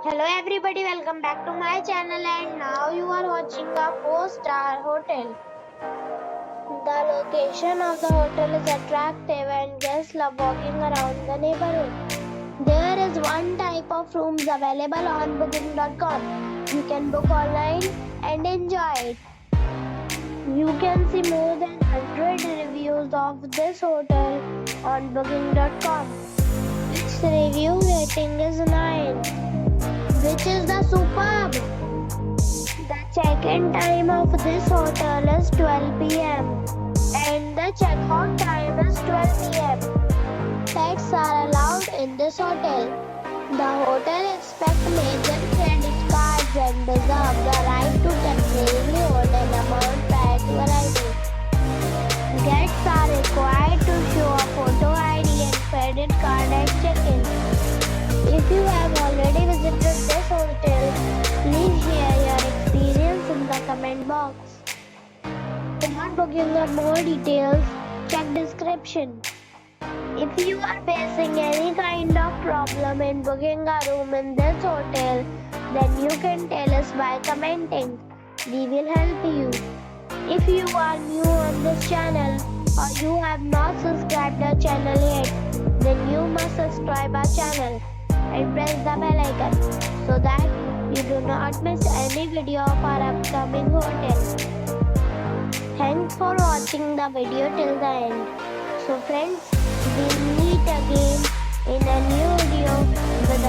Hello everybody, welcome back to my channel and now you are watching a 4-star hotel. The location of the hotel is attractive and guests love walking around the neighborhood. There is one type of rooms available on booking.com. You can book online and enjoy it. You can see more than 100 reviews of this hotel on booking.com. Its review rating is 9, which is the superb. The check-in time of this hotel is 12 p.m. and the check-out time is 12 p.m. Pets are allowed in this hotel. The hotel expects major credit cards and reserves the right to temporarily hold an amount prior to arrival. Guests are required to show a photo ID and credit card at check-in. If you have already visited this hotel, please share your experience in the comment box. For booking or more details, check description. If you are facing any kind of problem in booking a room in this hotel, then you can tell us by commenting. We will help you. If you are new on this channel or you have not subscribed our channel yet, then you must subscribe our channel and press the bell icon so that you do not miss any video of our upcoming hotel. Thanks for watching the video till the end. So friends, we'll meet again in a new video with